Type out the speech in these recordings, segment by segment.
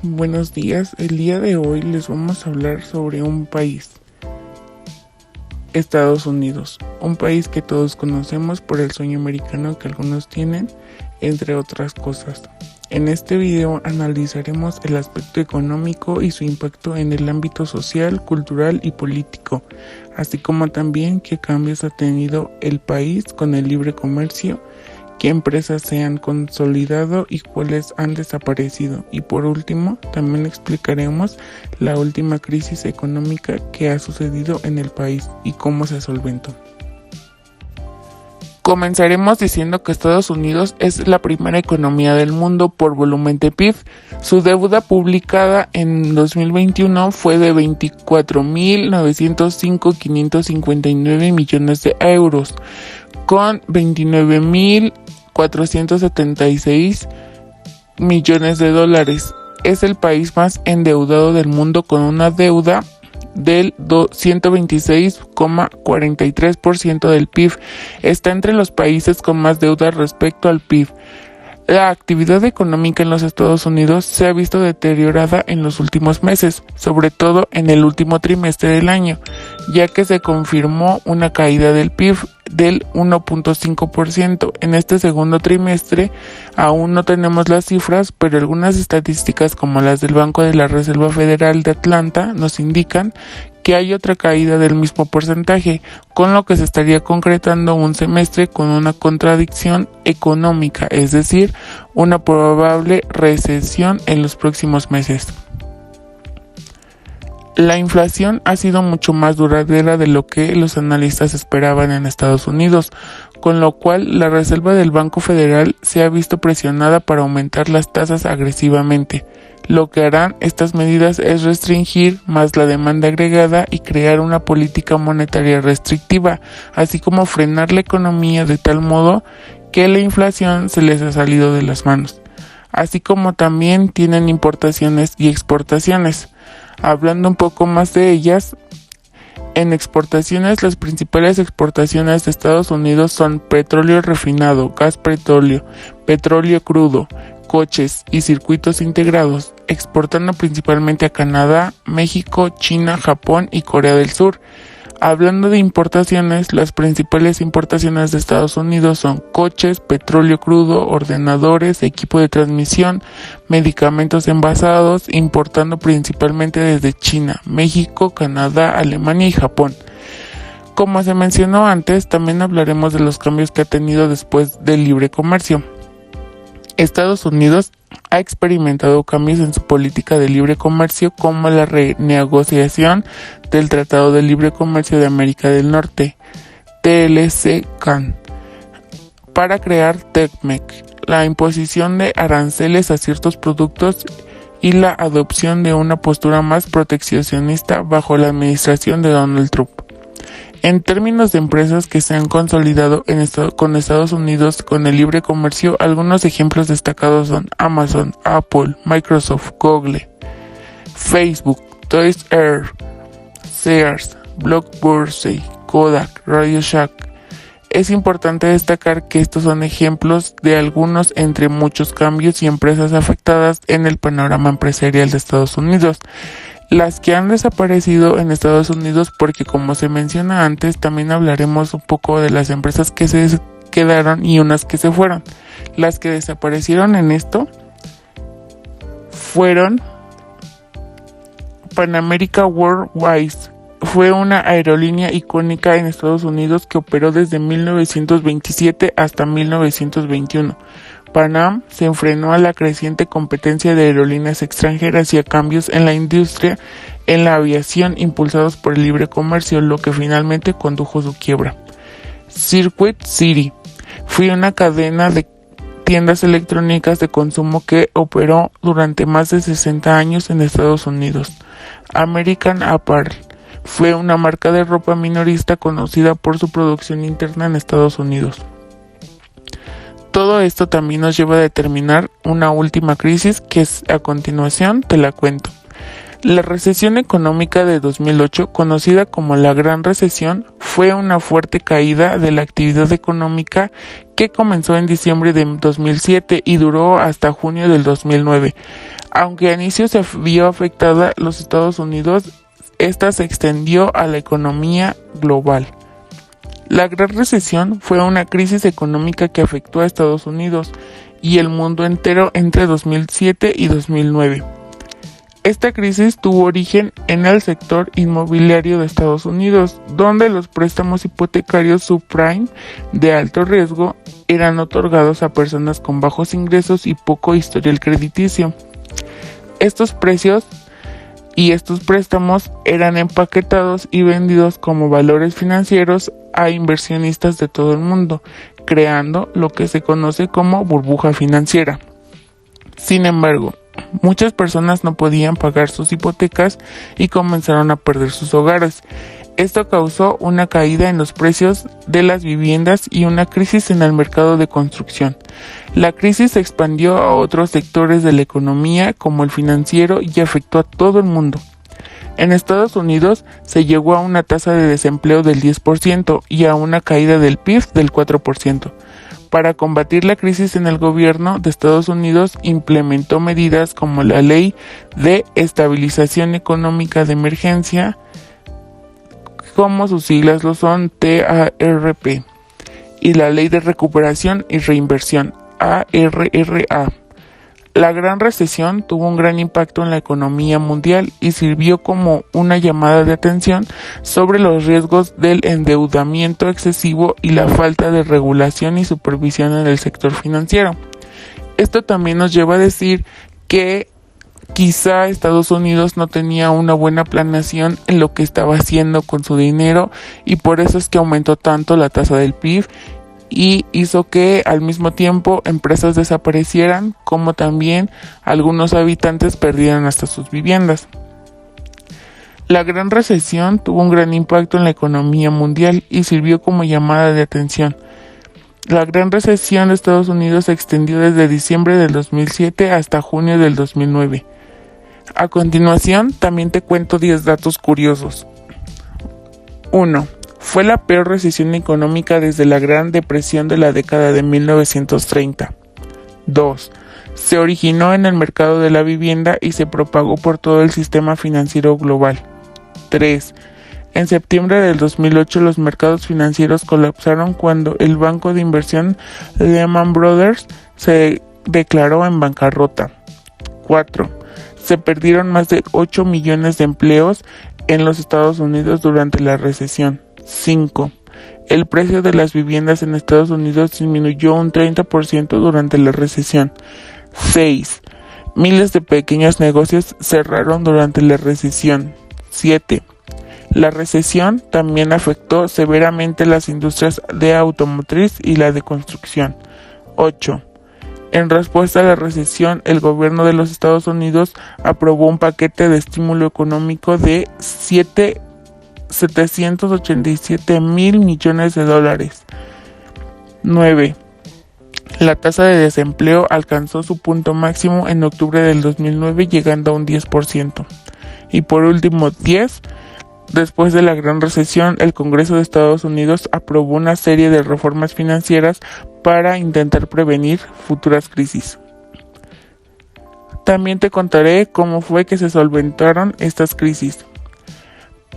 buenos días. El día de hoy les vamos a hablar sobre un país, Estados Unidos, un país que todos conocemos por el sueño americano que algunos tienen, entre otras cosas. En este video analizaremos el aspecto económico y su impacto en el ámbito social, cultural y político, así como también qué cambios ha tenido el país con el libre comercio, qué empresas se han consolidado y cuáles han desaparecido. Y por último, también explicaremos la última crisis económica que ha sucedido en el país y cómo se solventó. Comenzaremos diciendo que Estados Unidos es la primera economía del mundo por volumen de PIB. Su deuda publicada en 2021 fue de 24.905.559 millones de euros, con 29.476 millones de dólares. Es el país más endeudado del mundo con una deuda del 126,43% del PIB. Está entre los países con más deuda respecto al PIB. La actividad económica en los Estados Unidos se ha visto deteriorada en los últimos meses, sobre todo en el último trimestre del año, ya que se confirmó una caída del PIB del 1.5%. En este segundo trimestre aún no tenemos las cifras, pero algunas estadísticas como las del Banco de la Reserva Federal de Atlanta nos indican que hay otra caída del mismo porcentaje, con lo que se estaría concretando un semestre con una contradicción económica, es decir, una probable recesión en los próximos meses. La inflación ha sido mucho más duradera de lo que los analistas esperaban en Estados Unidos, con lo cual la Reserva del Banco Federal se ha visto presionada para aumentar las tasas agresivamente. Lo que harán estas medidas es restringir más la demanda agregada y crear una política monetaria restrictiva, así como frenar la economía de tal modo que la inflación se les ha salido de las manos, así como también tienen importaciones y exportaciones. Hablando un poco más de ellas, en exportaciones, las principales exportaciones de Estados Unidos son petróleo refinado, gas petróleo, petróleo crudo, coches y circuitos integrados, exportando principalmente a Canadá, México, China, Japón y Corea del Sur. Hablando de importaciones, las principales importaciones de Estados Unidos son coches, petróleo crudo, ordenadores, equipo de transmisión, medicamentos envasados, importando principalmente desde China, México, Canadá, Alemania y Japón. Como se mencionó antes, también hablaremos de los cambios que ha tenido después del libre comercio. Estados Unidos ha experimentado cambios en su política de libre comercio, como la renegociación del Tratado de Libre Comercio de América del Norte, TLC-CAN, para crear TECMEC, la imposición de aranceles a ciertos productos y la adopción de una postura más proteccionista bajo la administración de Donald Trump. En términos de empresas que se han consolidado con Estados Unidos con el libre comercio, algunos ejemplos destacados son Amazon, Apple, Microsoft, Google, Facebook, Toys R Us, Sears, Blockbuster, Kodak, Radio Shack. Es importante destacar que estos son ejemplos de algunos entre muchos cambios y empresas afectadas en el panorama empresarial de Estados Unidos. Las que han desaparecido en Estados Unidos, porque como se menciona antes, también hablaremos un poco de las empresas que se quedaron y unas que se fueron. Las que desaparecieron en esto fueron Pan American Worldwide. Fue una aerolínea icónica en Estados Unidos que operó desde 1927 hasta 1921. Pan Am se enfrentó a la creciente competencia de aerolíneas extranjeras y a cambios en la industria en la aviación impulsados por el libre comercio, lo que finalmente condujo a su quiebra. Circuit City fue una cadena de tiendas electrónicas de consumo que operó durante más de 60 años en Estados Unidos. American Apparel fue una marca de ropa minorista conocida por su producción interna en Estados Unidos. Todo esto también nos lleva a determinar una última crisis que a continuación te la cuento. La recesión económica de 2008, conocida como la Gran Recesión, fue una fuerte caída de la actividad económica que comenzó en diciembre de 2007 y duró hasta junio del 2009. Aunque a inicio se vio afectada los Estados Unidos, esta se extendió a la economía global. La Gran Recesión fue una crisis económica que afectó a Estados Unidos y el mundo entero entre 2007 y 2009. Esta crisis tuvo origen en el sector inmobiliario de Estados Unidos, donde los préstamos hipotecarios subprime de alto riesgo eran otorgados a personas con bajos ingresos y poco historial crediticio. Estos precios y estos préstamos eran empaquetados y vendidos como valores financieros a inversionistas de todo el mundo, creando lo que se conoce como burbuja financiera. Sin embargo, muchas personas no podían pagar sus hipotecas y comenzaron a perder sus hogares. Esto causó una caída en los precios de las viviendas y una crisis en el mercado de construcción. La crisis se expandió a otros sectores de la economía, como el financiero, y afectó a todo el mundo. En Estados Unidos se llegó a una tasa de desempleo del 10% y a una caída del PIB del 4%. Para combatir la crisis, el gobierno de Estados Unidos implementó medidas como la Ley de Estabilización Económica de Emergencia, como sus siglas lo son, TARP, y la Ley de Recuperación y Reinversión, ARRA. La Gran Recesión tuvo un gran impacto en la economía mundial y sirvió como una llamada de atención sobre los riesgos del endeudamiento excesivo y la falta de regulación y supervisión en el sector financiero. Esto también nos lleva a decir que quizá Estados Unidos no tenía una buena planeación en lo que estaba haciendo con su dinero y por eso es que aumentó tanto la tasa del PIB y hizo que al mismo tiempo empresas desaparecieran, como también algunos habitantes perdieran hasta sus viviendas. La Gran Recesión tuvo un gran impacto en la economía mundial y sirvió como llamada de atención. La Gran Recesión de Estados Unidos se extendió desde diciembre del 2007 hasta junio del 2009. A continuación, también te cuento 10 datos curiosos. 1. Fue la peor recesión económica desde la Gran Depresión de la década de 1930. 2. Se originó en el mercado de la vivienda y se propagó por todo el sistema financiero global. 3. En septiembre del 2008 los mercados financieros colapsaron cuando el banco de inversión Lehman Brothers se declaró en bancarrota. 4. Se perdieron más de 8 millones de empleos en los Estados Unidos durante la recesión. 5. El precio de las viviendas en Estados Unidos disminuyó un 30% durante la recesión. 6. Miles de pequeños negocios cerraron durante la recesión. 7. La recesión también afectó severamente las industrias de automotriz y la de construcción. 8. En respuesta a la recesión, el gobierno de los Estados Unidos aprobó un paquete de estímulo económico de 787 mil millones de dólares. 9. La tasa de desempleo alcanzó su punto máximo en octubre del 2009, llegando a un 10%. Y por último, 10. Después de la Gran Recesión, el Congreso de Estados Unidos aprobó una serie de reformas financieras para intentar prevenir futuras crisis. También te contaré cómo fue que se solventaron estas crisis.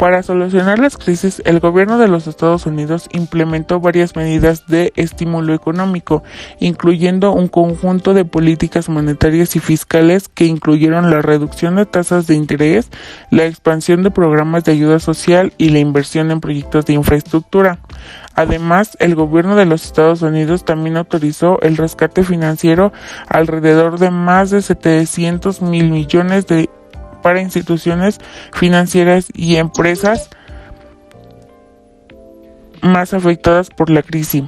Para solucionar las crisis, el gobierno de los Estados Unidos implementó varias medidas de estímulo económico, incluyendo un conjunto de políticas monetarias y fiscales que incluyeron la reducción de tasas de interés, la expansión de programas de ayuda social y la inversión en proyectos de infraestructura. Además, el gobierno de los Estados Unidos también autorizó el rescate financiero alrededor de más de 700 mil millones para instituciones financieras y empresas más afectadas por la crisis.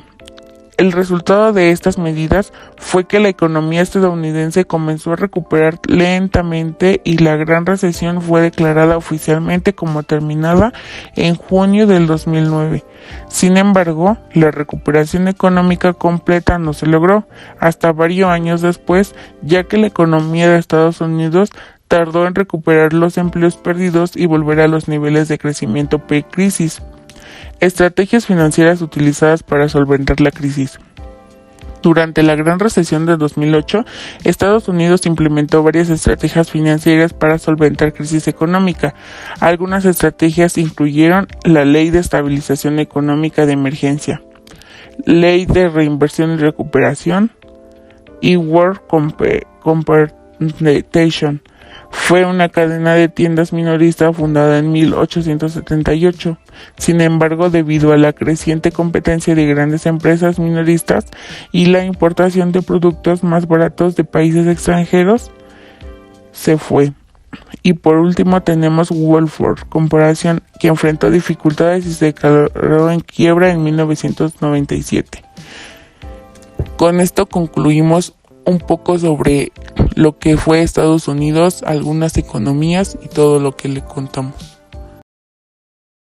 El resultado de estas medidas fue que la economía estadounidense comenzó a recuperar lentamente y la Gran Recesión fue declarada oficialmente como terminada en junio del 2009. Sin embargo, la recuperación económica completa no se logró hasta varios años después, ya que la economía de Estados Unidos tardó en recuperar los empleos perdidos y volver a los niveles de crecimiento pre-crisis. Estrategias financieras utilizadas para solventar la crisis. Durante la Gran Recesión de 2008, Estados Unidos implementó varias estrategias financieras para solventar crisis económica. Algunas estrategias incluyeron la Ley de Estabilización Económica de Emergencia, Ley de Reinversión y Recuperación y World Compensation. Fue una cadena de tiendas minorista fundada en 1878. Sin embargo, debido a la creciente competencia de grandes empresas minoristas y la importación de productos más baratos de países extranjeros, se fue. Y por último tenemos Woolworth Corporation, que enfrentó dificultades y se declaró en quiebra en 1997. Con esto concluimos un poco sobre lo que fue Estados Unidos, algunas economías y todo lo que le contamos.